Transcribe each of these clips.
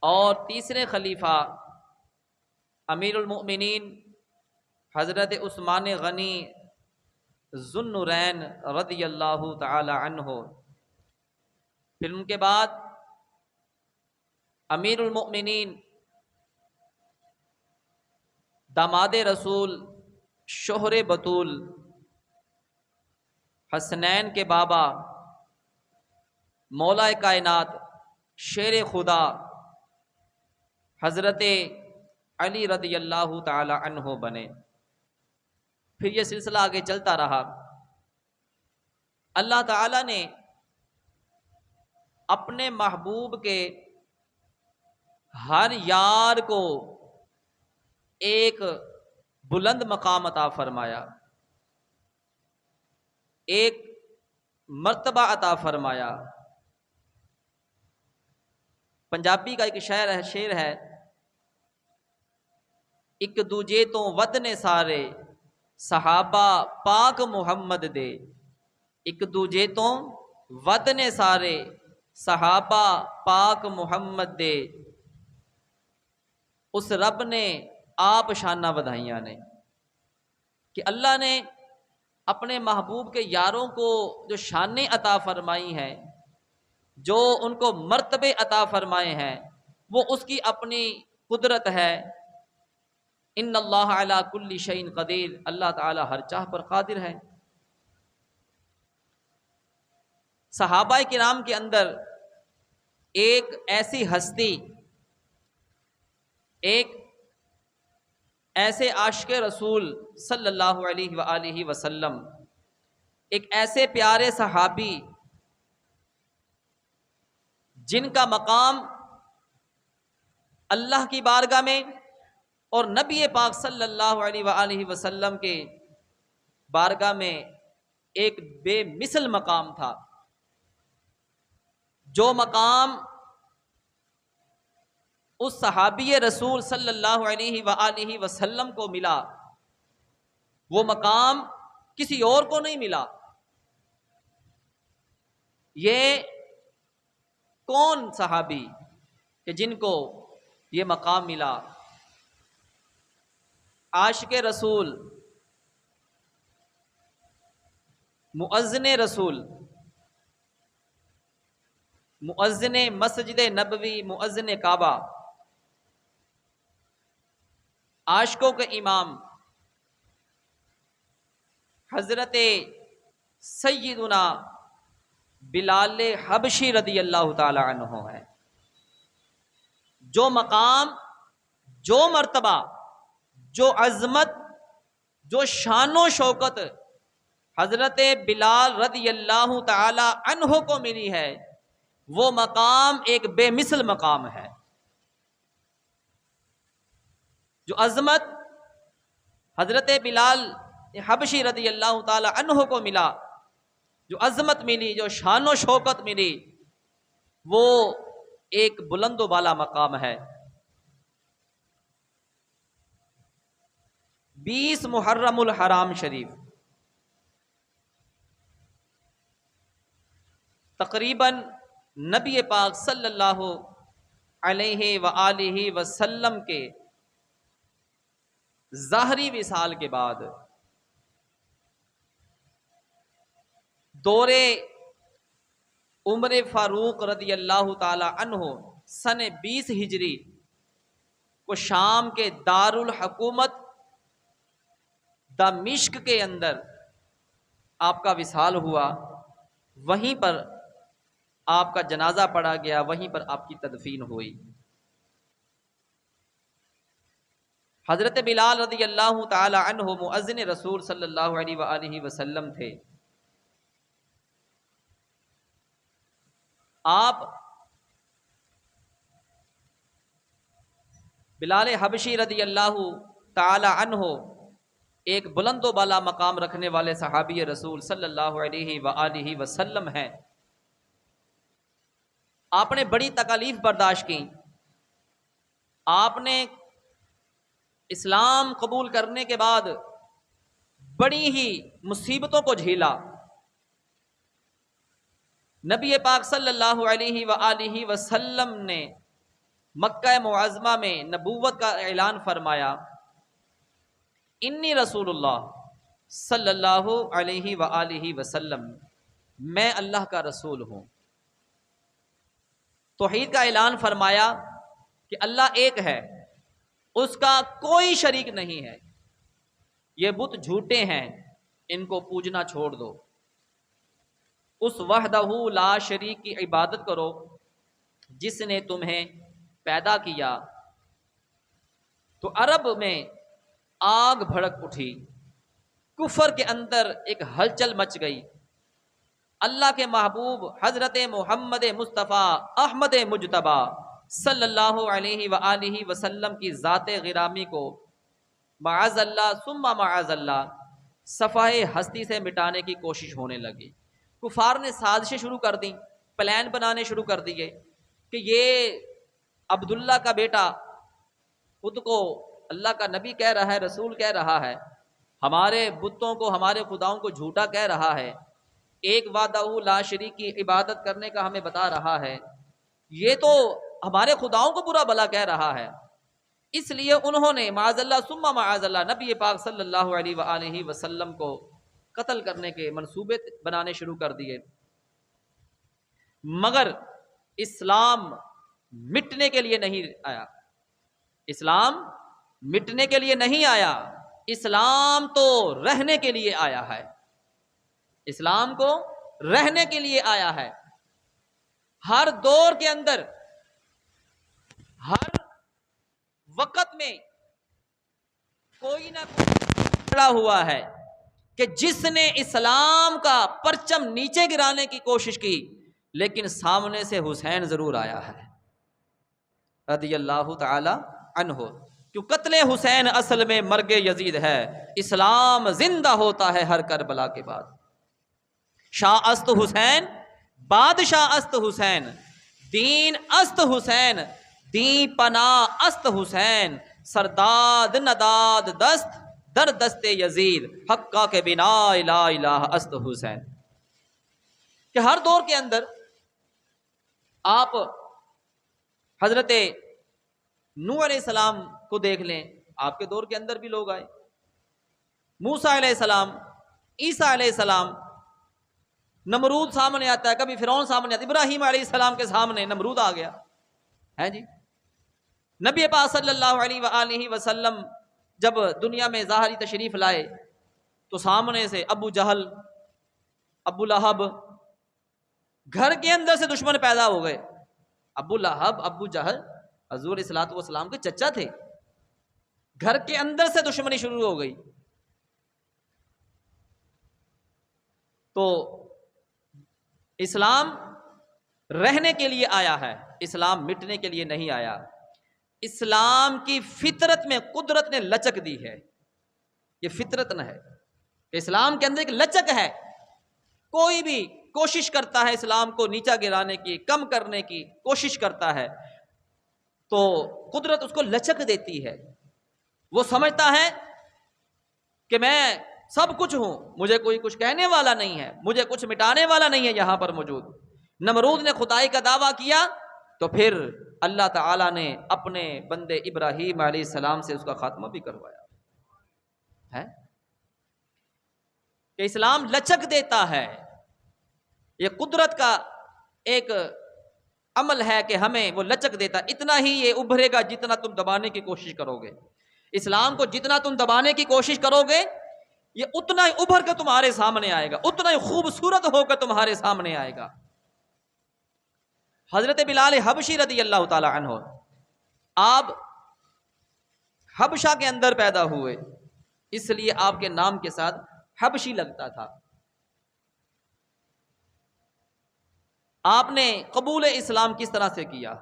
اور تیسرے خلیفہ امیر المؤمنین حضرت عثمان غنی ذو النورین رضی اللہ تعالی عنہ، پھر ان کے بعد امیر المؤمنین داماد رسول شوہر بطول حسنین کے بابا مولا کائنات شیر خدا حضرت علی رضی اللہ تعالی عنہ بنے۔ پھر یہ سلسلہ آگے چلتا رہا۔ اللہ تعالی نے اپنے محبوب کے ہر یار کو ایک بلند مقام عطا فرمایا، ایک مرتبہ عطا فرمایا۔ پنجابی کا ایک شعر ہے، ایک دوجے تو ودنے سارے صحابہ پاک محمد دے، ایک دوجے تو ودنے سارے صحابہ پاک محمد دے، اس رب نے آپ شانہ ودھائیاں نے، کہ اللہ نے اپنے محبوب کے یاروں کو جو شانیں عطا فرمائی ہیں، جو ان کو مرتبے عطا فرمائے ہیں، وہ اس کی اپنی قدرت ہے۔ ان اللہ علی کل شیء قدیر، اللہ تعالی ہر چاہ پر قادر ہے۔ صحابہ کرام کے اندر ایک ایسی ہستی، ایک ایسے عاشق رسول صلی اللہ علیہ وآلہ وسلم، ایک ایسے پیارے صحابی جن کا مقام اللہ کی بارگاہ میں اور نبی پاک صلی اللہ علیہ وآلہ وسلم کے بارگاہ میں ایک بے مثل مقام تھا۔ جو مقام اس صحابی رسول صلی اللہ علیہ وآلہ وسلم کو ملا، وہ مقام کسی اور کو نہیں ملا۔ یہ کون صحابی کہ جن کو یہ مقام ملا؟ عاشق رسول، مؤذن رسول، مؤذن مسجد نبوی، مؤذن کعبہ، عاشقوں کے امام حضرت سیدنا بلال حبشی رضی اللہ تعالی عنہ ہے۔ جو مقام، جو مرتبہ، جو عظمت، جو شان و شوکت حضرت بلال رضی اللہ تعالی عنہ کو ملی ہے، وہ مقام ایک بے مثل مقام ہے۔ جو عظمت حضرت بلال حبشی رضی اللہ تعالی عنہ کو ملا، جو عظمت ملی، جو شان و شوکت ملی، وہ ایک بلند و بالا مقام ہے۔ 20 محرم الحرام شریف تقریباً نبی پاک صلی اللہ علیہ وآلہ وسلم کے ظاہری وصال کے بعد دور عمر فاروق رضی اللہ تعالی عنہ سن 20 ہجری کو شام کے دارالحکومت دمشق کے اندر آپ کا وصال ہوا۔ وہیں پر آپ کا جنازہ پڑھا گیا، وہیں پر آپ کی تدفین ہوئی۔ حضرت بلال رضی اللہ تعالی عنہ مؤذن رسول صلی اللہ علیہ وآلہ وسلم تھے۔ آپ بلال حبشی رضی اللہ تعالی عنہ ایک بلند و بالا مقام رکھنے والے صحابی رسول صلی اللہ علیہ وآلہ وسلم ہیں۔ آپ نے بڑی تکالیف برداشت کی، آپ نے اسلام قبول کرنے کے بعد بڑی ہی مصیبتوں کو جھیلا۔ نبی پاک صلی اللہ علیہ وآلہ وسلم نے مکہ معظمہ میں نبوت کا اعلان فرمایا، انی رسول اللہ صلی اللہ علیہ وآلہ وسلم، میں اللہ کا رسول ہوں۔ توحید کا اعلان فرمایا کہ اللہ ایک ہے، اس کا کوئی شریک نہیں ہے، یہ بت جھوٹے ہیں، ان کو پوجنا چھوڑ دو، اس وحدہ لا شریک کی عبادت کرو جس نے تمہیں پیدا کیا۔ تو عرب میں آگ بھڑک اٹھی، کفر کے اندر ایک ہلچل مچ گئی۔ اللہ کے محبوب حضرت محمد مصطفیٰ احمد مجتبی صلی اللہ علیہ وآلہ وسلم کی ذات گرامی کو معاذ اللہ ثم معاذ اللہ صفحہ ہستی سے مٹانے کی کوشش ہونے لگی۔ کفار نے سازشیں شروع کر دیں، پلان بنانے شروع کر دیے کہ یہ عبداللہ کا بیٹا خود کو اللہ کا نبی کہہ رہا ہے، رسول کہہ رہا ہے، ہمارے بتوں کو، ہمارے خداؤں کو جھوٹا کہہ رہا ہے، ایک وحدہ لا شریک کی عبادت کرنے کا ہمیں بتا رہا ہے، یہ تو ہمارے خداؤں کو برا بلا کہہ رہا ہے۔ اس لیے انہوں نے معاذ اللہ ثم معاذ اللہ نبی پاک صلی اللہ علیہ وآلہ وسلم کو قتل کرنے کے منصوبے بنانے شروع کر دیے۔ مگر اسلام مٹنے کے لیے نہیں آیا، اسلام مٹنے کے لیے نہیں آیا، اسلام تو رہنے کے لیے آیا ہے، اسلام کو رہنے کے لیے آیا ہے۔ ہر دور کے اندر، ہر وقت میں کوئی نہ کوئی کھڑا ہوا ہے کہ جس نے اسلام کا پرچم نیچے گرانے کی کوشش کی، لیکن سامنے سے حسین ضرور آیا ہے رضی اللہ تعالی عنہ، کیوں قتل حسین اصل میں مرگ یزید ہے، اسلام زندہ ہوتا ہے ہر کربلا کے بعد۔ شاہ است حسین، بادشاہ است حسین، دین است حسین، دین پناہ است حسین، سرداد نداد دست در دست یزید، حقہ کے بنا لا الہ است حسین۔ کہ ہر دور کے اندر آپ حضرت نوح علیہ السلام کو دیکھ لیں، آپ کے دور کے اندر بھی لوگ آئے، موسیٰ علیہ السلام، عیسیٰ علیہ السلام، نمرود سامنے آتا ہے، کبھی فرعون سامنے آتا ہے، ابراہیم علیہ السلام کے سامنے نمرود آ گیا ہے جی۔ نبی پاک صلی اللہ علیہ وآلہ وسلم جب دنیا میں ظاہری تشریف لائے تو سامنے سے ابو جہل، ابو لہب، گھر کے اندر سے دشمن پیدا ہو گئے۔ ابو لہب، ابو جہل حضور علیہ الصلوۃ والسلام کے چچا تھے، گھر کے اندر سے دشمنی شروع ہو گئی۔ تو اسلام رہنے کے لیے آیا ہے، اسلام مٹنے کے لیے نہیں آیا۔ اسلام کی فطرت میں قدرت نے لچک دی ہے، یہ فطرت نہ ہے، اسلام کے اندر ایک لچک ہے۔ کوئی بھی کوشش کرتا ہے اسلام کو نیچا گرانے کی، کم کرنے کی کوشش کرتا ہے تو قدرت اس کو لچک دیتی ہے۔ وہ سمجھتا ہے کہ میں سب کچھ ہوں، مجھے کوئی کچھ کہنے والا نہیں ہے، مجھے کچھ مٹانے والا نہیں ہے یہاں پر موجود۔ نمرود نے خدائی کا دعویٰ کیا تو پھر اللہ تعالیٰ نے اپنے بندے ابراہیم علیہ السلام سے اس کا خاتمہ بھی کروایا ہے کہ اسلام لچک دیتا ہے۔ یہ قدرت کا ایک عمل ہے کہ ہمیں وہ لچک دیتا، اتنا ہی یہ ابھرے گا جتنا تم دبانے کی کوشش کرو گے۔ اسلام کو جتنا تم دبانے کی کوشش کرو گے یہ اتنا ہی ابھر کے تمہارے سامنے آئے گا، اتنا ہی خوبصورت ہو کر تمہارے سامنے آئے گا۔ حضرت بلال حبشی رضی اللہ تعالی عنہ، آپ حبشہ کے اندر پیدا ہوئے، اس لیے آپ کے نام کے ساتھ حبشی لگتا تھا۔ آپ نے قبول اسلام کس طرح سے کیا؟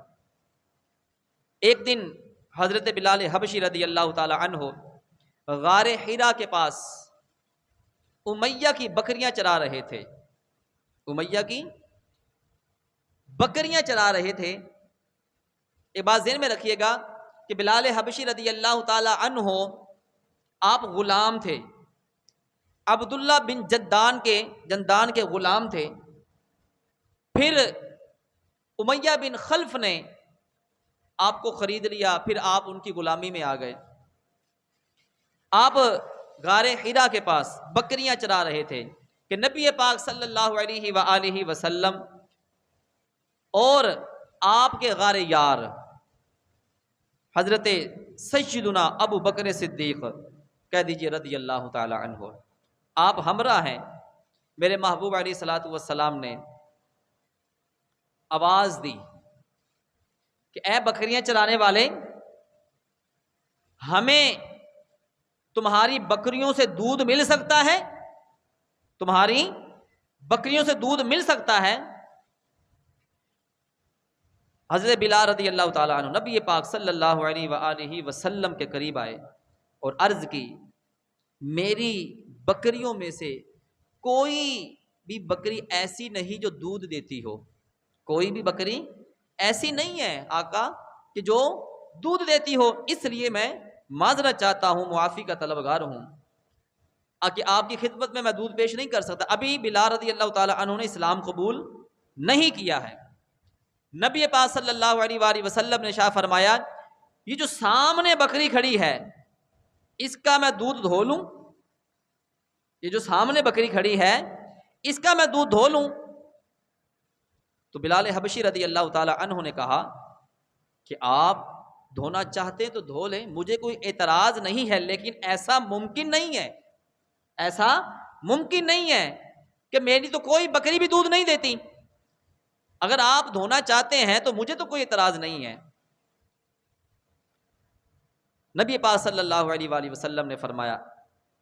ایک دن حضرت بلال حبشی رضی اللہ تعالی عنہ غار حرا کے پاس امیہ کی بکریاں چرا رہے تھے، امیہ کی بکریاں چرا رہے تھے۔ ایک بات ذہن میں رکھیے گا کہ بلال حبشی رضی اللہ تعالی عنہ آپ غلام تھے، عبداللہ بن جندان کے غلام تھے۔ پھر امیہ بن خلف نے آپ کو خرید لیا، پھر آپ ان کی غلامی میں آ گئے۔ آپ غار حرا کے پاس بکریاں چرا رہے تھے کہ نبی پاک صلی اللہ علیہ وآلہ وسلم اور آپ کے غار یار حضرت سیدنا ابو بکر صدیق، کہہ دیجئے رضی اللہ تعالی عنہ، آپ ہمراہ ہیں۔ میرے محبوب علیہ الصلوۃ والسلام نے آواز دی کہ اے بکریاں چرانے والے، ہمیں تمہاری بکریوں سے دودھ مل سکتا ہے؟ تمہاری بکریوں سے دودھ مل سکتا ہے؟ حضرت بلال رضی اللہ تعالیٰ عنہ نبی پاک صلی اللہ علیہ وآلہ وسلم کے قریب آئے اور عرض کی، میری بکریوں میں سے کوئی بھی بکری ایسی نہیں جو دودھ دیتی ہو، کوئی بھی بکری ایسی نہیں ہے آقا کہ جو دودھ دیتی ہو، اس لیے میں معذرت چاہتا ہوں، معافی کا طلبگار ہوں کہ آپ کی خدمت میں دودھ پیش نہیں کر سکتا۔ ابھی بلال رضی اللہ تعالیٰ عنہ نے اسلام قبول نہیں کیا ہے۔ نبی پاک صلی اللہ علیہ وآلہ وسلم نے شاہ فرمایا، یہ جو سامنے بکری کھڑی ہے اس کا میں دودھ دھو لوں؟ یہ جو سامنے بکری کھڑی ہے اس کا میں دودھ دھو لوں؟ تو بلال حبشی رضی اللہ تعالی عنہ نے کہا کہ آپ دھونا چاہتے تو دھو لیں، مجھے کوئی اعتراض نہیں ہے، لیکن ایسا ممکن نہیں ہے، ایسا ممکن نہیں ہے کہ میری تو کوئی بکری بھی دودھ نہیں دیتی، اگر آپ دھونا چاہتے ہیں تو مجھے تو کوئی اعتراض نہیں ہے۔ نبی پاک صلی اللہ علیہ وآلہ وسلم نے فرمایا،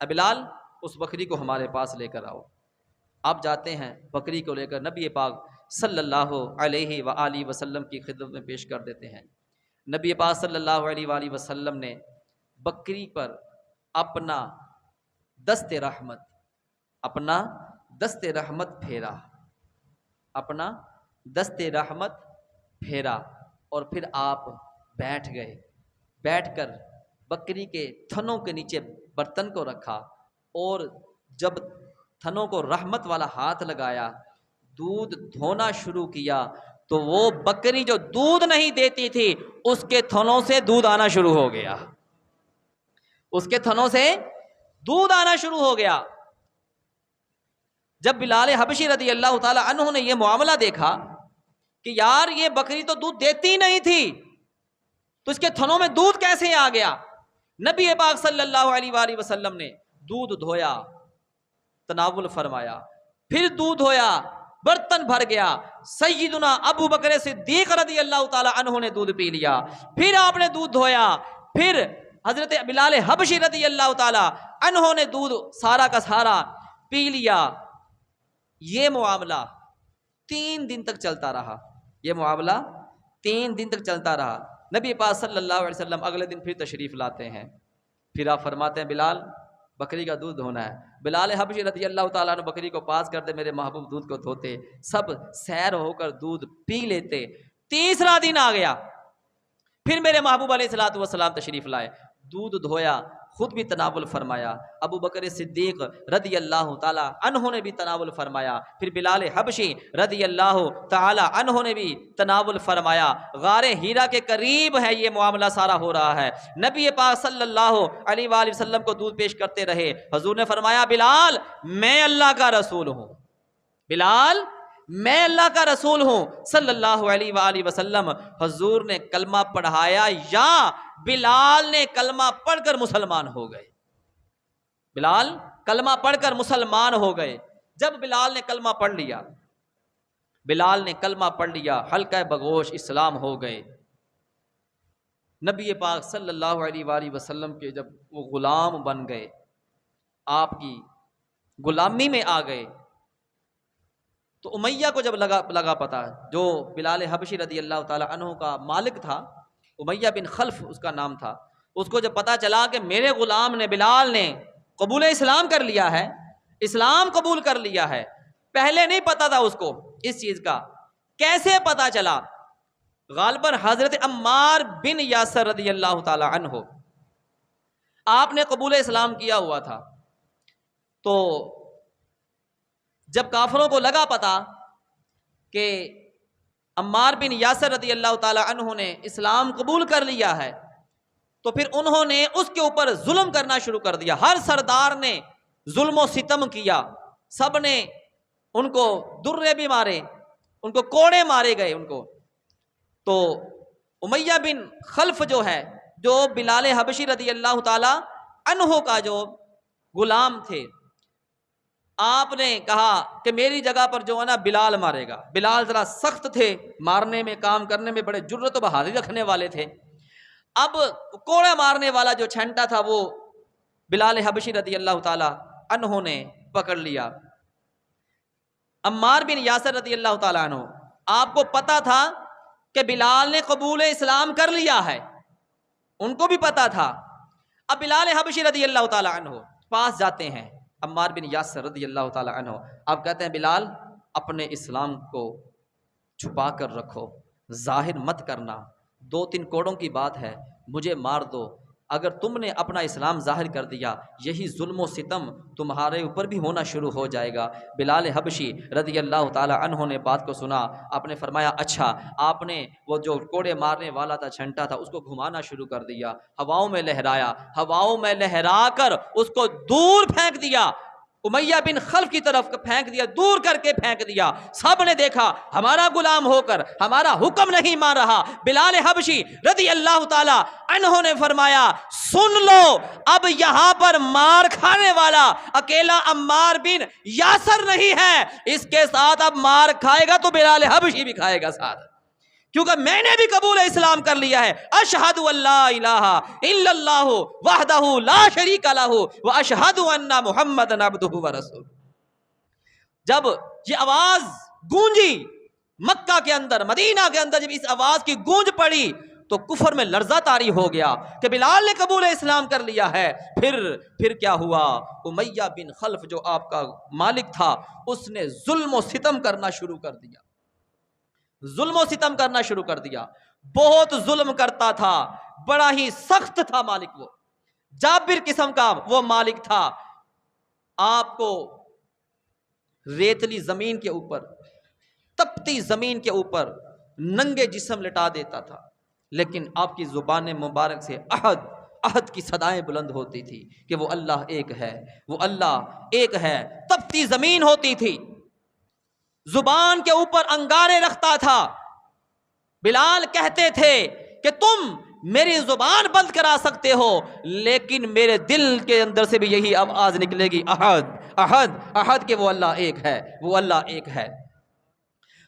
اے بلال اس بکری کو ہمارے پاس لے کر آؤ۔ آپ جاتے ہیں، بکری کو لے کر نبی پاک صلی اللہ علیہ وآلہ وسلم کی خدمت میں پیش کر دیتے ہیں۔ نبی پاک صلی اللہ علیہ وآلہ وسلم نے بکری پر اپنا دست رحمت پھیرا، اپنا دست رحمت پھیرا اور پھر آپ بیٹھ گئے، بیٹھ کر بکری کے تھنوں کے نیچے برتن کو رکھا اور جب تھنوں کو رحمت والا ہاتھ لگایا، دودھ دھونا شروع کیا تو وہ بکری جو دودھ نہیں دیتی تھی اس کے تھنوں سے دودھ آنا شروع ہو گیا، اس کے تھنوں سے دودھ آنا شروع ہو گیا۔ جب بلال حبشی رضی اللہ تعالی عنہ نے یہ معاملہ دیکھا کہ یار یہ بکری تو دودھ دیتی نہیں تھی تو اس کے تھنوں میں دودھ کیسے آ گیا، نبی پاک صلی اللہ علیہ وآلہ وسلم نے دودھ دھویا، تناول فرمایا، پھر دودھ دھویا، برتن بھر گیا، سیدنا ابو بکر صدیق رضی اللہ تعالی عنہ نے دودھ پی لیا، پھر آپ نے دودھ دھویا، پھر حضرت بلال حبشی رضی اللہ تعالی عنہ نے دودھ سارا کا سارا پی لیا۔ یہ معاملہ 3 دن تک چلتا رہا، یہ معاملہ 3 دن تک چلتا رہا۔ نبی پاک صلی اللہ علیہ وسلم اگلے دن پھر تشریف لاتے ہیں، پھر آپ فرماتے ہیں بلال بکری کا دودھ دھونا ہے۔ بلال حبشی رضی اللہ تعالیٰ عنہ بکری کو پاس کرتے، میرے محبوب دودھ کو دھوتے، سب سیر ہو کر دودھ پی لیتے۔ تیسرا دن آ گیا، پھر میرے محبوب علیہ الصلوۃ والسلام تشریف لائے، دودھ دھویا، خود بھی تناول فرمایا، ابو بکر صدیق رضی اللہ تعالی عنہ نے بھی تناول فرمایا، پھر بلال حبشی رضی اللہ تعالی عنہ نے بھی تناول فرمایا۔ غار ہیرا کے قریب ہے یہ معاملہ سارا ہو رہا ہے، نبی پاک صلی اللہ علیہ وآلہ وسلم کو دودھ پیش کرتے رہے۔ حضور نے فرمایا بلال میں اللہ کا رسول ہوں، بلال میں اللہ کا رسول ہوں صلی اللہ علیہ وآلہ وسلم۔ حضور نے کلمہ پڑھایا یا بلال نے کلمہ پڑھ کر مسلمان ہو گئے، بلال کلمہ پڑھ کر مسلمان ہو گئے۔ جب بلال نے کلمہ پڑھ لیا، بلال نے کلمہ پڑھ لیا، حلقہ بگوش اسلام ہو گئے۔ نبی پاک صلی اللہ علیہ وآلہ وسلم کے جب وہ غلام بن گئے، آپ کی غلامی میں آ گئے، تو امیہ کو جب لگا پتا، جو بلال حبشی رضی اللہ تعالی عنہ کا مالک تھا، امیہ بن خلف اس کا نام تھا، اس کو جب پتا چلا کہ میرے غلام نے بلال نے قبول اسلام کر لیا ہے، اسلام قبول کر لیا ہے، پہلے نہیں پتا تھا اس کو اس چیز کا، کیسے پتا چلا؟ غالباً حضرت عمار بن یاسر رضی اللہ تعالی عنہ آپ نے قبول اسلام کیا ہوا تھا، تو جب کافروں کو لگا پتا کہ عمار بن یاسر رضی اللہ تعالی عنہ نے اسلام قبول کر لیا ہے تو پھر انہوں نے اس کے اوپر ظلم کرنا شروع کر دیا. ہر سردار نے ظلم و ستم کیا, سب نے ان کو درے بھی مارے, ان کو کوڑے مارے گئے ان کو. تو امیہ بن خلف جو ہے, جو بلال حبشی رضی اللہ تعالی عنہ کا جو غلام تھے, آپ نے کہا کہ میری جگہ پر جو ہے نا بلال مارے گا. بلال ذرا سخت تھے, مارنے میں کام کرنے میں بڑے جرأت و بہادری رکھنے والے تھے. اب کوڑا مارنے والا جو چھنٹا تھا وہ بلال حبشی رضی اللہ تعالی عنہ نے پکڑ لیا. عمار بن یاسر رضی اللہ تعالی عنہ, آپ کو پتا تھا کہ بلال نے قبول اسلام کر لیا ہے, ان کو بھی پتا تھا. اب بلال حبشی رضی اللہ تعالی عنہ پاس جاتے ہیں عمار بن یاسر رضی اللہ تعالی عنہ. آپ کہتے ہیں بلال اپنے اسلام کو چھپا کر رکھو, ظاہر مت کرنا, 2-3 کوڑوں کی بات ہے, مجھے مار دو. اگر تم نے اپنا اسلام ظاہر کر دیا یہی ظلم و ستم تمہارے اوپر بھی ہونا شروع ہو جائے گا. بلال حبشی رضی اللہ تعالی عنہ نے بات کو سنا. آپ نے فرمایا اچھا. آپ نے وہ جو کوڑے مارنے والا تھا چھنٹا تھا اس کو گھمانا شروع کر دیا, ہواؤں میں لہرایا, ہواؤں میں لہرا کر اس کو دور پھینک دیا, امیہ بن خلف کی طرف پھینک دیا, دور کر کے پھینک دیا. سب نے دیکھا ہمارا غلام ہو کر ہمارا حکم نہیں مان رہا. بلال حبشی رضی اللہ تعالی عنہ نے فرمایا سن لو, اب یہاں پر مار کھانے والا اکیلا عمار بن یاسر نہیں ہے, اس کے ساتھ اب مار کھائے گا تو بلال حبشی بھی کھائے گا ساتھ, کیونکہ میں نے بھی قبول اسلام کر لیا ہے. اشہد ان لا الہ الا اللہ وحدہ لا شریک لہ واشہد ان محمد عبدہ ورسولہ. جب یہ آواز گونجی مکہ کے اندر, مدینہ کے اندر, جب اس آواز کی گونج پڑی تو کفر میں لرزہ طاری ہو گیا کہ بلال نے قبول اسلام کر لیا ہے. پھر کیا ہوا, امیہ بن خلف جو آپ کا مالک تھا اس نے ظلم و ستم کرنا شروع کر دیا, ظلم و ستم کرنا شروع کر دیا. بہت ظلم کرتا تھا, بڑا ہی سخت تھا مالک, وہ جابر قسم کا وہ مالک تھا. آپ کو ریتلی زمین کے اوپر, تپتی زمین کے اوپر ننگے جسم لٹا دیتا تھا, لیکن آپ کی زبان مبارک سے احد احد کی صدائیں بلند ہوتی تھی کہ وہ اللہ ایک ہے, وہ اللہ ایک ہے. تپتی زمین ہوتی تھی, زبان کے اوپر انگارے رکھتا تھا. بلال کہتے تھے کہ تم میری زبان بند کرا سکتے ہو لیکن میرے دل کے اندر سے بھی یہی آواز نکلے گی احد احد احد کہ وہ اللہ ایک ہے, وہ اللہ ایک ہے.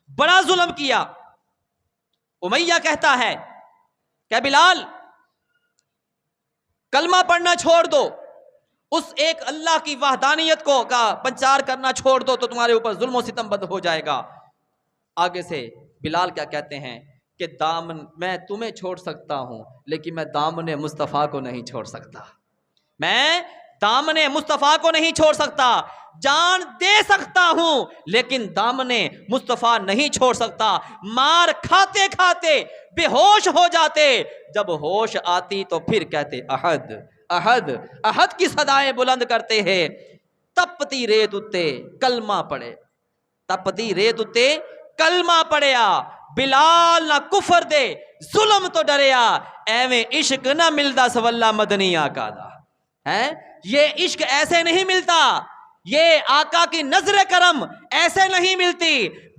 بڑا ظلم کیا. امیہ کہتا ہے کہ بلال کلمہ پڑھنا چھوڑ دو, اس ایک اللہ کی وحدانیت کو کا پنچار کرنا چھوڑ دو تو تمہارے اوپر ظلم و ستم بند ہو جائے گا. آگے سے بلال کیا کہتے ہیں کہ دامن میں تمہیں چھوڑ سکتا ہوں لیکن میں دامن مصطفیٰ کو نہیں چھوڑ سکتا, میں دامن مصطفیٰ کو نہیں چھوڑ سکتا. جان دے سکتا ہوں لیکن دامن مصطفیٰ نہیں چھوڑ سکتا. مار کھاتے کھاتے بے ہوش ہو جاتے, جب ہوش آتی تو پھر کہتے احد احد احد کی صدائیں بلند کرتے ہیں. تپتی ریت اتے کلمہ پڑے, تپتی ریت اتے کلمہ پڑیا. بلال نہ کفر دے ظلم تو ڈریا, ایویں عشق نہ ملدا سواللہ مدنی آقا دا ہے. یہ عشق ایسے نہیں ملتا, یہ آقا کی نظر کرم ایسے نہیں ملتی.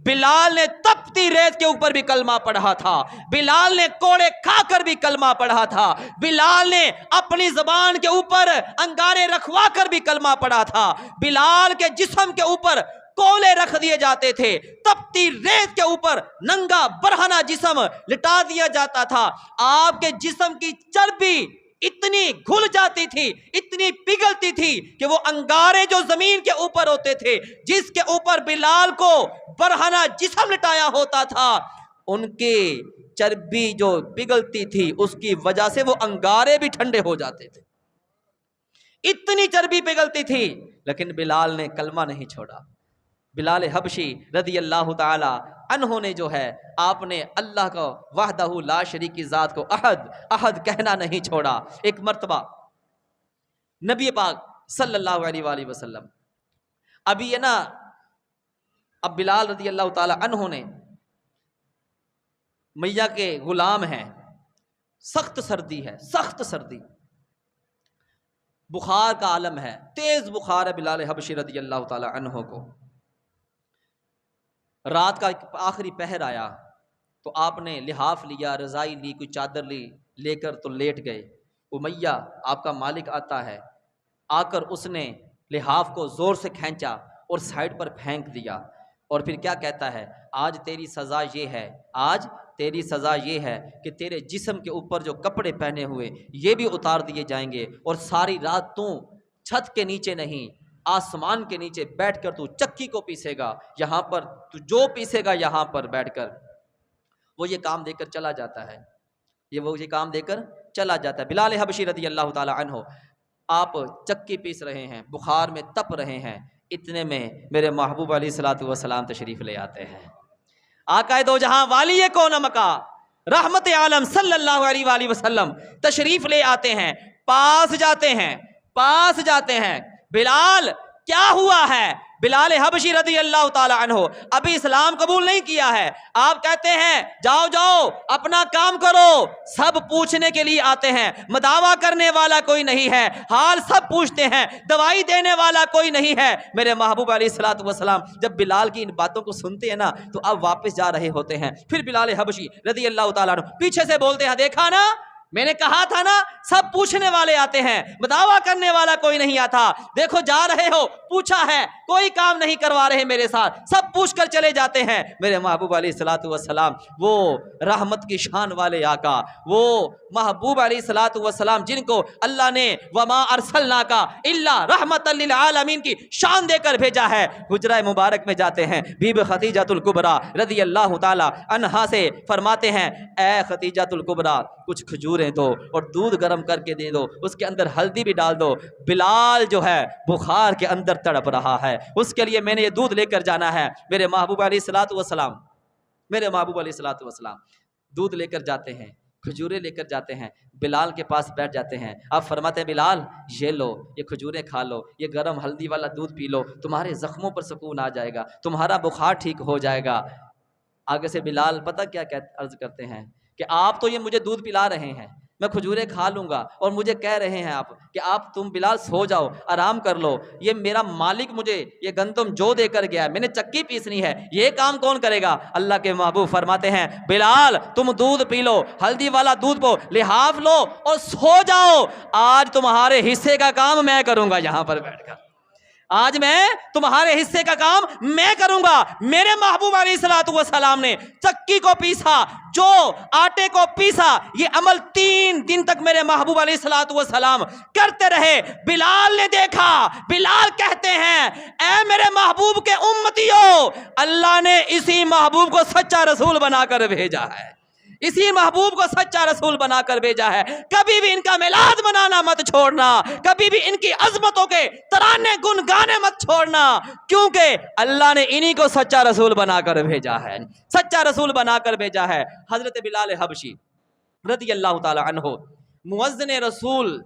بلال نے تپتی ریت کے اوپر بھی کلمہ پڑھا تھا, بلال نے کوڑے کھا کر بھی کلمہ پڑھا تھا, بلال نے اپنی زبان کے اوپر انگارے رکھوا کر بھی کلمہ پڑھا تھا. بلال کے جسم کے اوپر کولے رکھ دیے جاتے تھے, تپتی ریت کے اوپر ننگا برہنہ جسم لٹا دیا جاتا تھا. آپ کے جسم کی چربی اتنی گھل جاتی تھی, اتنی پگھلتی تھی کہ وہ انگارے جو زمین کے اوپر ہوتے تھے, جس کے اوپر بلال کو برہنہ جسم لٹایا ہوتا تھا, ان کے چربی جو پگھلتی تھی اس کی وجہ سے وہ انگارے بھی ٹھنڈے ہو جاتے تھے. اتنی چربی پگھلتی تھی لیکن بلال نے کلمہ نہیں چھوڑا. بلال حبشی رضی اللہ تعالی عنہ نے جو ہے آپ نے اللہ کو وحدہ لا شریک کی ذات کو احد احد کہنا نہیں چھوڑا. ایک مرتبہ نبی پاک صلی اللہ علیہ وآلہ وسلم, ابھی یہ نا اب بلال رضی اللہ تعالی عنہ نے میاں کے غلام ہیں، سخت سردی ہے، سخت سردی، بخار کا عالم ہے، تیز بخار ہے بلال حبشی رضی اللہ تعالی عنہ کو۔ رات کا آخری پہر آیا تو آپ نے لحاف لیا، رضائی لی، کوئی چادر لی، لے کر تو لیٹ گئے۔ امیہ آپ کا مالک آتا ہے، آ کر اس نے لحاف کو زور سے کھینچا اور سائڈ پر پھینک دیا، اور پھر کیا کہتا ہے، آج تیری سزا یہ ہے، آج تیری سزا یہ ہے کہ تیرے جسم کے اوپر جو کپڑے پہنے ہوئے یہ بھی اتار دیے جائیں گے، اور ساری رات تو چھت کے نیچے نہیں، آسمان کے نیچے بیٹھ کر تو چکی کو پیسے گا، یہاں پر تو جو پیسے گا یہاں پر بیٹھ کر۔ وہ یہ کام دے کر چلا جاتا ہے، یہ کام دے کر چلا جاتا ہے۔ بلال حبشی رضی اللہ تعالی عنہ آپ چکی پیس رہے ہیں، بخار میں تپ رہے ہیں، اتنے میں میرے محبوب علیہ الصلوۃ والسلام تشریف لے آتے ہیں۔ آقا دو جہاں والی کون مکہ رحمت عالم صلی اللہ علیہ وآلہ وسلم تشریف لے آتے ہیں، پاس جاتے ہیں۔ بلال کیا ہوا ہے؟ بلال حبشی رضی اللہ تعالی عنہ ابھی اسلام قبول نہیں کیا ہے، آپ کہتے ہیں جاؤ جاؤ اپنا کام کرو، سب پوچھنے کے لیے آتے ہیں، مداوا کرنے والا کوئی نہیں ہے، حال سب پوچھتے ہیں، دوائی دینے والا کوئی نہیں ہے۔ میرے محبوب علیہ الصلوۃ والسلام جب بلال کی ان باتوں کو سنتے ہیں نا تو اب واپس جا رہے ہوتے ہیں، پھر بلال حبشی رضی اللہ تعالیٰ عنہ پیچھے سے بولتے ہیں، دیکھا نا میں نے کہا تھا نا سب پوچھنے والے آتے ہیں، مداوا کرنے والا کوئی نہیں آتا، دیکھو جا رہے ہو، پوچھا ہے کوئی کام نہیں کروا رہے میرے ساتھ، سب پوچھ کر چلے جاتے ہیں۔ میرے محبوب علیہ الصلوۃ والسلام وہ رحمت کی شان والے آقا، وہ محبوب علیہ الصلوۃ والسلام جن کو اللہ نے وما ارسلناک الا رحمت للعالمین کی شان دے کر بھیجا ہے، حجرہ مبارک میں جاتے ہیں، بی بی خدیجہ الکبریٰ رضی اللہ تعالی عنہا سے فرماتے ہیں، اے خدیجہ الکبریٰ کچھ کھجوریں دو اور دودھ گرم کر کے دے دو، اس کے اندر ہلدی بھی ڈال دو، بلال جو ہے بخار کے اندر تڑپ رہا ہے، اس کے لیے میں نے یہ دودھ لے کر جانا ہے۔ میرے محبوب علیہ الصلوۃ والسلام دودھ لے کر جاتے ہیں، کھجوریں لے کر جاتے ہیں، بلال کے پاس بیٹھ جاتے ہیں، آپ فرماتے ہیں بلال یہ لو، یہ کھجوریں کھا لو، یہ گرم ہلدی والا دودھ پی لو، تمہارے زخموں پر سکون آ جائے گا، تمہارا بخار ٹھیک ہو جائے گا۔ آگے سے بلال پتہ کیا عرض کرتے ہیں کہ آپ تو یہ مجھے دودھ پلا رہے ہیں، میں کھجوریں کھا لوں گا، اور مجھے کہہ رہے ہیں آپ کہ آپ تم بلال سو جاؤ، آرام کر لو، یہ میرا مالک مجھے یہ گندم جو دے کر گیا ہے، میں نے چکی پیسنی ہے، یہ کام کون کرے گا؟ اللہ کے محبوب فرماتے ہیں بلال تم دودھ پی لو، ہلدی والا دودھ پو، لحاف لو اور سو جاؤ، آج تمہارے حصے کا کام میں کروں گا، یہاں پر بیٹھ کر آج میں تمہارے حصے کا کام میں کروں گا۔ میرے محبوب علیہ الصلوۃ والسلام نے چکی کو پیسا، جو آٹے کو پیسا، یہ عمل 3 دن تک میرے محبوب علیہ الصلوۃ والسلام کرتے رہے۔ بلال نے دیکھا، بلال کہتے ہیں اے میرے محبوب کے امتیوں، اللہ نے اسی محبوب کو سچا رسول بنا کر بھیجا ہے، اسی محبوب کو سچا رسول بنا کر بھیجا ہے، کبھی بھی ان کا میلاد منانا مت چھوڑنا، کبھی بھی ان کی عظمتوں کے ترانے گنگانے مت چھوڑنا، کیونکہ اللہ نے انہی کو سچا رسول بنا کر بھیجا ہے، سچا رسول بنا کر بھیجا ہے۔ حضرت بلال حبشی رضی اللہ تعالی عنہ مؤذن رسول،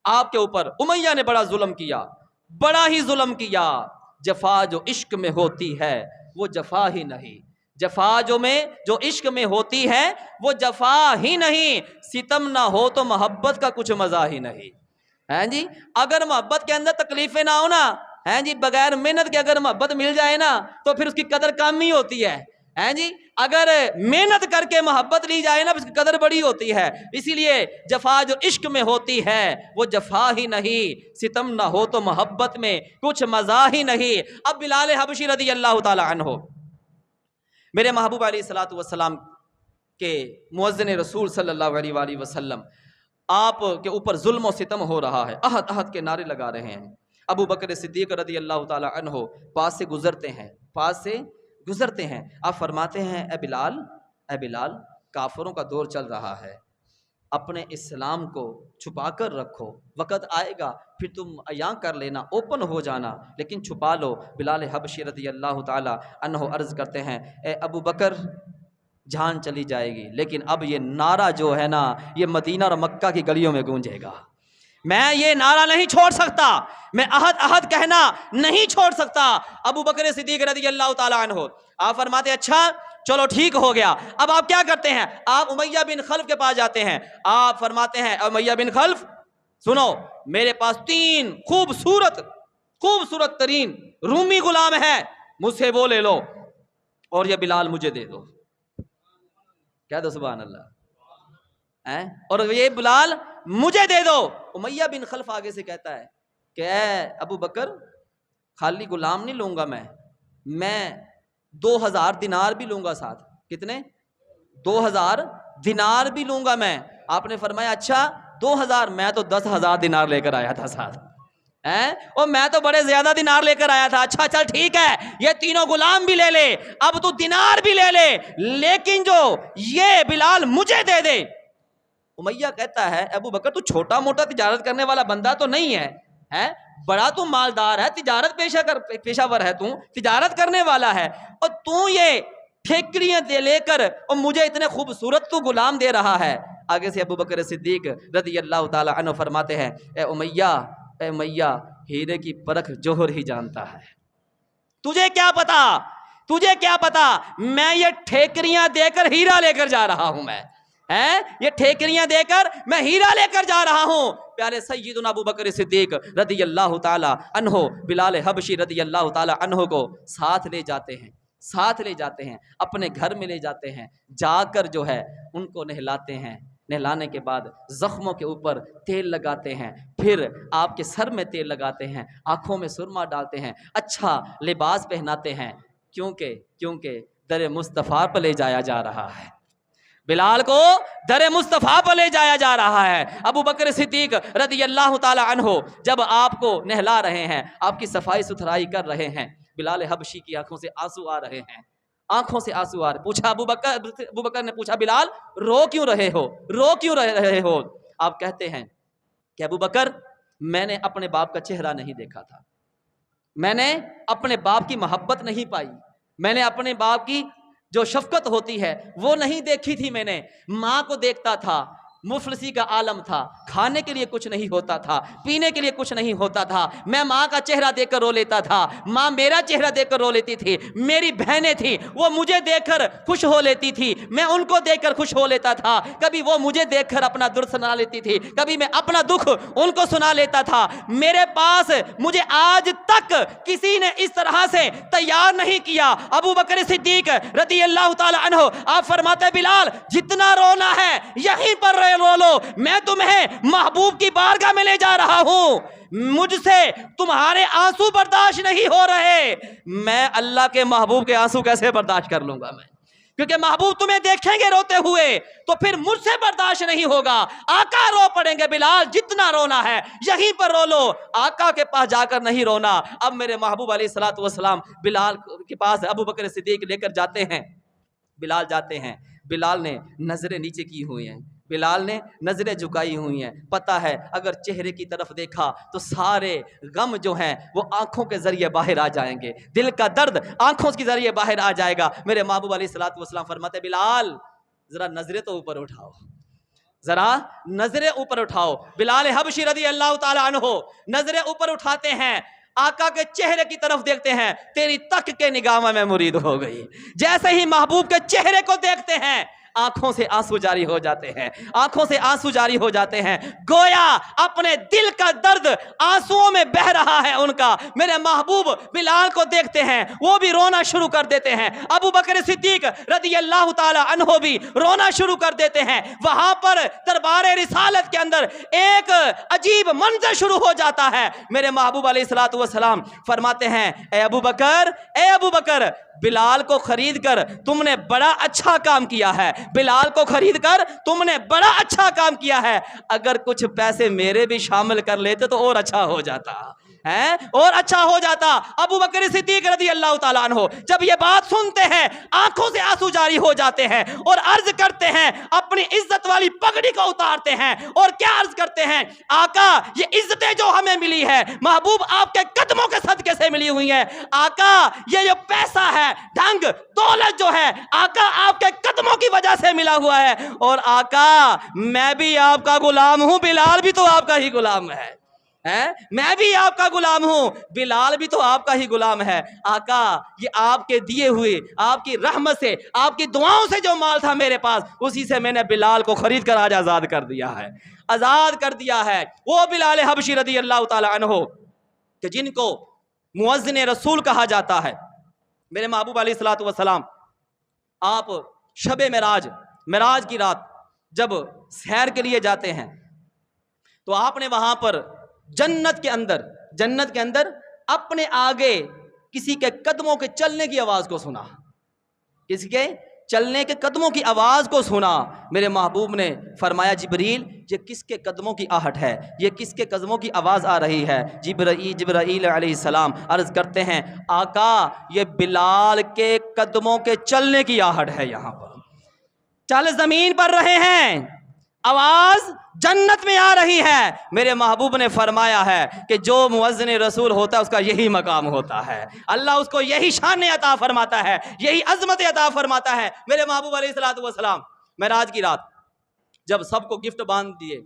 آپ کے اوپر امیہ نے بڑا ظلم کیا، بڑا ہی ظلم کیا۔ جفا جو عشق میں ہوتی ہے وہ جفا ہی نہیں، جفا جو عشق میں ہوتی ہے وہ جفا ہی نہیں، ستم نہ ہو تو محبت کا کچھ مزہ ہی نہیں، ہیں جی۔ اگر محبت کے اندر تکلیفیں نہ ہو نا، ہیں جی، بغیر محنت کے اگر محبت مل جائے نا تو پھر اس کی قدر کم ہی ہوتی ہے، ہیں جی۔ اگر محنت کر کے محبت لی جائے نا اس کی قدر بڑی ہوتی ہے، اسی لیے جفا جو عشق میں ہوتی ہے وہ جفا ہی نہیں، ستم نہ ہو تو محبت میں کچھ مزہ ہی نہیں۔ اب بلال حبشی رضی اللہ تعالی عنہ میرے محبوب علیہ الصلوۃ والسلام کے مؤذن رسول صلی اللہ علیہ وآلہ وسلم، آپ کے اوپر ظلم و ستم ہو رہا ہے، احد احد کے نعرے لگا رہے ہیں۔ ابو بکر صدیق رضی اللہ تعالی عنہ پاس سے گزرتے ہیں، آپ فرماتے ہیں اے بلال کافروں کا دور چل رہا ہے، اپنے اسلام کو چھپا کر رکھو، وقت آئے گا پھر تم عیاں کر لینا، اوپن ہو جانا، لیکن چھپا لو۔ بلال حبشی رضی اللہ تعالی عنہ عرض کرتے ہیں اے ابو بکر جان چلی جائے گی لیکن اب یہ نعرہ جو ہے نا یہ مدینہ اور مکہ کی گلیوں میں گونجے گا، میں یہ نعرہ نہیں چھوڑ سکتا، میں احد احد کہنا نہیں چھوڑ سکتا۔ ابو بکر صدیق رضی اللہ تعالی عنہ آپ فرماتے اچھا چلو ٹھیک ہو گیا. اب آپ کیا کرتے ہیں؟ آپ امیہ بن خلف کے پاس جاتے ہیں. آپ فرماتے ہیں امیہ بن خلف سنو، میرے پاس 3 خوبصورت ترین رومی غلام ہے، مجھ سے وہ لے لو اور یہ بلال مجھے دے دو. کہہ دو سبحان اللہ. اور یہ بلال مجھے دے دو. امیہ بن خلف آگے سے کہتا ہے کہ اے ابو بکر، خالی غلام نہیں لوں گا میں 2000 دینار بھی لوں گا ساتھ. کتنے؟ 2000 دینار بھی لوں گا میں. آپ نے فرمایا اچھا 2000؟ میں تو 10,000 دینار لے کر آیا تھا ساتھ. اور میں تو بڑے زیادہ دینار لے کر آیا تھا. اچھا چل ٹھیک ہے، یہ تینوں غلام بھی لے لے، اب تو دینار بھی لے لے، لیکن جو یہ بلال مجھے دے دے. امیہ کہتا ہے ابو بکر تو چھوٹا موٹا تجارت کرنے والا بندہ تو نہیں ہے، بڑا تو مالدار ہے، تجارت پیشہ ور ہے، تو تجارت کرنے والا ہے، اور تو یہ ٹھیکریاں دے لے کر اور مجھے اتنے خوبصورت تو غلام دے رہا ہے. آگے سے ابو بکر صدیق رضی اللہ تعالی عنہ فرماتے ہیں اے امیہ، ہیرے کی پرکھ جوہر ہی جانتا ہے. تجھے کیا پتا میں یہ ٹھیکریاں دے کر ہیرا لے کر جا رہا ہوں. یہ ٹھیکریاں دے کر میں ہیرا لے کر جا رہا ہوں. پیارے سیدنا ابو بکر صدیق رضی اللہ تعالی عنہ بلال حبشی رضی اللہ تعالی عنہ کو ساتھ لے جاتے ہیں، اپنے گھر میں لے جاتے ہیں. جا کر جو ہے ان کو نہلاتے ہیں. نہلانے کے بعد زخموں کے اوپر تیل لگاتے ہیں، پھر آپ کے سر میں تیل لگاتے ہیں، آنکھوں میں سرما ڈالتے ہیں، اچھا لباس پہناتے ہیں، کیونکہ در مصطفیٰ پر لے جایا جا رہا ہے. بلال کو در مصطفیٰ پر لے جایا جا رہا ہے. ابو بکر صدیق رضی اللہ تعالی عنہ جب آپ کو نہلا رہے ہیں، آپ کی صفائی ستھرائی کر رہے ہیں، بلال حبشی کی آنکھوں سے آنسو آ رہے ہیں. پوچھا ابو بکر نے پوچھا بلال رو کیوں رہے ہو؟ آپ کہتے ہیں کہ ابو بکر میں نے اپنے باپ کا چہرہ نہیں دیکھا تھا، میں نے اپنے باپ کی محبت نہیں پائی، میں نے اپنے باپ کی جو شفقت ہوتی ہے وہ نہیں دیکھی تھی. میں نے ماں کو دیکھتا تھا، مفلسی کا عالم تھا، کھانے کے لیے کچھ نہیں ہوتا تھا، پینے کے لیے کچھ نہیں ہوتا تھا. میں ماں کا چہرہ دیکھ کر رو لیتا تھا، ماں میرا چہرہ دیکھ کر رو لیتی تھی. میری بہنیں تھیں وہ مجھے دیکھ کر خوش ہو لیتی تھی، میں ان کو دیکھ کر خوش ہو لیتا تھا. کبھی وہ مجھے دیکھ کر اپنا درد سنا لیتی تھی، کبھی میں اپنا دکھ ان کو سنا لیتا تھا. میرے پاس مجھے آج تک کسی نے اس طرح سے تیار نہیں کیا. ابو بکر صدیق رضی اللہ تعالی عنہ آپ فرماتے بلال جتنا رونا ہے یہیں پر رو لو، میں تمہیں محبوب کی بارگاہ میں لے جا رہا ہوں. مجھ سے تمہارے آنسو برداشت نہیں ہو رہے، میں اللہ کے محبوب کے آنسو کیسے برداشت کر لوں گا میں؟ کیونکہ محبوب تمہیں دیکھیں گے روتے ہوئے تو پھر مجھ سے برداشت نہیں ہوگا. آقا رو پڑیں گے بلال جتنا رونا ہے یہیں پر رو لو، آقا کے پاس جا کر نہیں رونا. اب میرے محبوب علیہ الصلوۃ والسلام بلال کے پاس ابو بکر صدیق لے کر جاتے ہیں. بلال جاتے ہیں، بلال نے نظریں نیچے کی ہوئی ہیں، بلال نے نظریں جھکائی ہوئی ہیں. پتہ ہے اگر چہرے کی طرف دیکھا تو سارے غم جو ہیں وہ آنکھوں کے ذریعے باہر آ جائیں گے، دل کا درد آنکھوں کے ذریعے باہر آ جائے گا. میرے محبوب علیہ الصلوۃ والسلام فرماتے بلال ذرا نظریں تو اوپر اٹھاؤ، ذرا نظریں اوپر اٹھاؤ. بلال حبشی رضی اللہ تعالی عنہ نظریں اوپر اٹھاتے ہیں، آقا کے چہرے کی طرف دیکھتے ہیں، تیری تک کے نگاہ میں مرید ہو گئی. جیسے ہی محبوب کے چہرے کو دیکھتے ہیں آنکھوں سے آنسو جاری ہو جاتے ہیں، گویا اپنے دل کا درد آنسوؤں میں بہ رہا ہے ان کا. میرے محبوب بلال کو دیکھتے ہیں، وہ بھی رونا شروع کر دیتے ہیں. ابو بکر صدیق رضی اللہ تعالی عنہ بھی رونا شروع کر دیتے ہیں. وہاں پر دربار رسالت کے اندر ایک عجیب منظر شروع ہو جاتا ہے. میرے محبوب علیہ الصلوۃ والسلام فرماتے ہیں اے ابو بکر بلال کو خرید کر تم نے بڑا اچھا کام کیا ہے، بلال کو خرید کر تم نے بڑا اچھا کام کیا ہے. اگر کچھ پیسے میرے بھی شامل کر لیتے تو اور اچھا ہو جاتا. ابو بکر صدیق رضی اللہ تعالیٰ عنہ جب یہ بات سنتے ہیں آنکھوں سے آنسو جاری ہو جاتے ہیں اور عرض کرتے ہیں، اپنی عزت والی پگڑی کو اتارتے ہیں اور کیا عرض کرتے ہیں، آقا یہ عزتیں جو ہمیں ملی ہے محبوب آپ کے قدموں کے صدقے سے ملی ہوئی ہیں. آقا یہ جو پیسہ ہے، ڈھنگ دولت جو ہے، آقا آپ کے قدموں کی وجہ سے ملا ہوا ہے. اور آقا میں بھی آپ کا غلام ہوں، بلال بھی تو آپ کا ہی غلام ہے. میں بھی آپ کا غلام ہوں، بلال بھی تو آپ کا ہی غلام ہے۔ آقا یہ آپ کے دیے ہوئے، آپ کی رحمت سے، آپ کی دعاؤں سے جو مال تھا میرے پاس، اسی سے میں نے بلال کو خرید کر آج آزاد کر دیا ہے، آزاد کر دیا ہے۔ وہ بلال حبشی رضی اللہ تعالی عنہ کہ جن کو مؤذن رسول کہا جاتا ہے، میرے محبوب علیہ الصلوۃ والسلام آپ شب معراج کی رات جب سیر کے لیے جاتے ہیں تو آپ نے وہاں پر جنت کے اندر اپنے آگے کسی کے قدموں کے چلنے کی آواز کو سنا، کسی کے چلنے کے قدموں کی آواز کو سنا۔ میرے محبوب نے فرمایا جبریل یہ کس کے قدموں کی آہٹ ہے، یہ کس کے قدموں کی آواز آ رہی ہے؟ جبرائیل علیہ السلام عرض کرتے ہیں آقا یہ بلال کے قدموں کے چلنے کی آہٹ ہے، یہاں پر چل زمین پر رہے ہیں، آواز جنت میں آ رہی ہے۔ میرے محبوب نے فرمایا ہے کہ جو مؤذن رسول ہوتا ہے اس کا یہی مقام ہوتا ہے، اللہ اس کو یہی شان عطا فرماتا ہے، یہی عظمت عطا فرماتا ہے۔ میرے محبوب علیہ الصلوۃ والسلام معراج کی رات جب سب کو گفٹ باندھ دیے